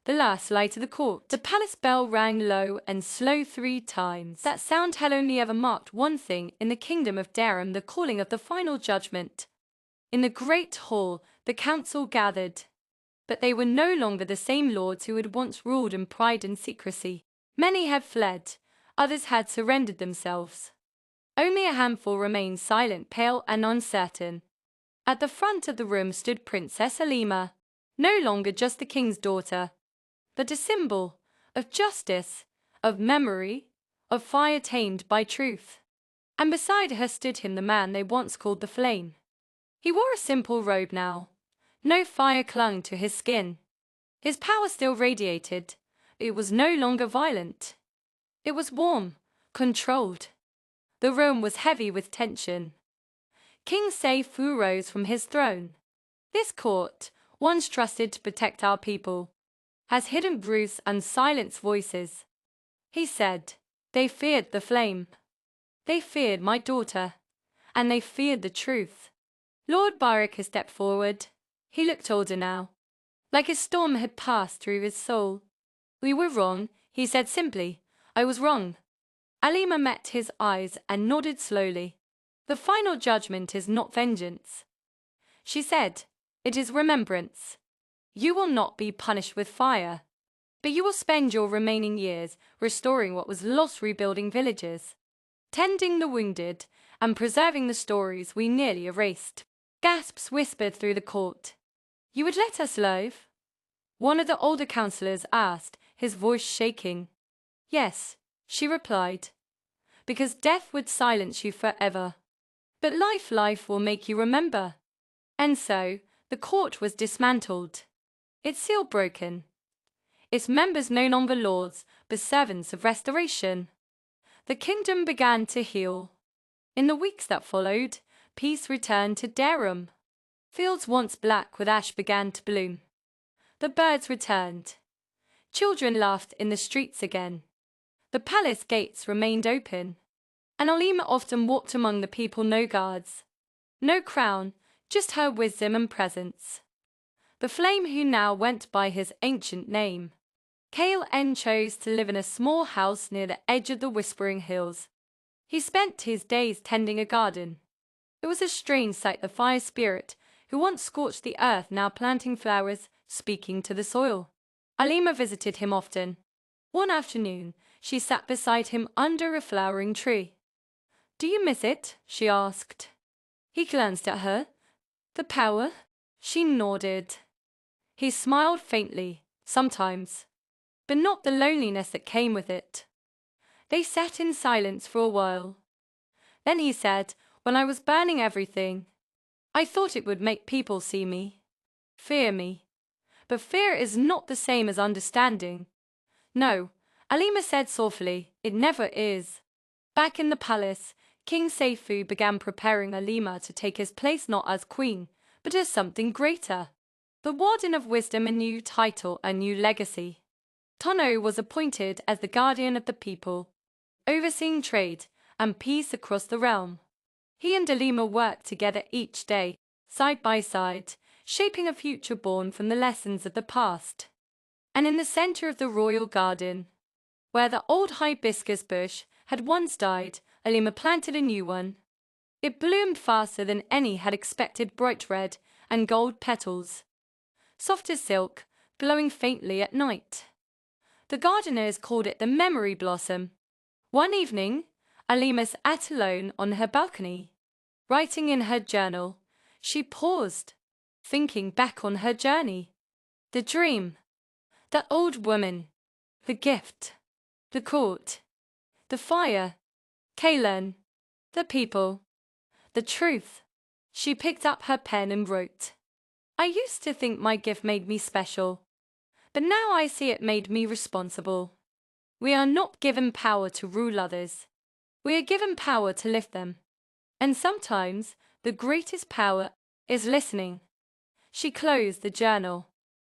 the last light of the court. The palace bell rang low and slow 3 times. That sound had only ever marked one thing in the kingdom of Darum, the calling of the final judgment. In the great hall, the council gathered. But they were no longer the same lords who had once ruled in pride and secrecy. Many had fled, others had surrendered themselves. Only a handful remained silent, pale and uncertain. At the front of the room stood Princess Alima, no longer just the king's daughter, but a symbol of justice, of memory, of fire tamed by truth. And beside her stood him, the man they once called the Flame. He wore a simple robe now. No fire clung to his skin. His power still radiated. It was no longer violent. It was warm, controlled. The room was heavy with tension. King Seifu rose from his throne. This court, once trusted to protect our people, has hidden bruise and silenced voices. He said, they feared the flame. They feared my daughter. And they feared the truth. Lord Baraka stepped forward. He looked older now, like a storm had passed through his soul. We were wrong, he said simply. I was wrong. Alima met his eyes and nodded slowly. The final judgment is not vengeance, she said. It is remembrance. You will not be punished with fire, but you will spend your remaining years restoring what was lost, rebuilding villages, tending the wounded, and preserving the stories we nearly erased. Gasps whispered through the court. You would let us live? One of the older councillors asked, his voice shaking. Yes, she replied, because death would silence you forever. But life will make you remember. And so, the court was dismantled, its seal broken, its members no longer lords, but servants of restoration. The kingdom began to heal. In the weeks that followed, peace returned to Darum. Fields once black with ash began to bloom. The birds returned. Children laughed in the streets again. The palace gates remained open. And Alima often walked among the people, no guards, no crown, just her wisdom and presence. The Flame, who now went by his ancient name, Kale chose to live in a small house near the edge of the Whispering Hills. He spent his days tending a garden. It was a strange sight, the fire spirit, who once scorched the earth, now planting flowers, speaking to the soil. Alima visited him often. One afternoon, she sat beside him under a flowering tree. Do you miss it? She asked. He glanced at her. The power? She nodded. He smiled faintly, sometimes, but not the loneliness that came with it. They sat in silence for a while. Then he said, when I was burning everything, I thought it would make people see me, fear me. But fear is not the same as understanding. No, Alima said softly, it never is. Back in the palace, King Seifu began preparing Alima to take his place not as queen, but as something greater. The Warden of Wisdom, a new title, a new legacy. Tono was appointed as the guardian of the people, overseeing trade and peace across the realm. He and Alima worked together each day, side by side, shaping a future born from the lessons of the past. And in the center of the royal garden, where the old hibiscus bush had once died, Alima planted a new one. It bloomed faster than any had expected, bright red and gold petals, soft as silk, glowing faintly at night. The gardeners called it the memory blossom. One evening, Alima sat alone on her balcony, writing in her journal. She paused, thinking back on her journey. The dream, the old woman, the gift, the court, the fire, Kalen, the people, the truth. She picked up her pen and wrote. I used to think my gift made me special, but now I see it made me responsible. We are not given power to rule others. We are given power to lift them. And sometimes the greatest power is listening. She closed the journal.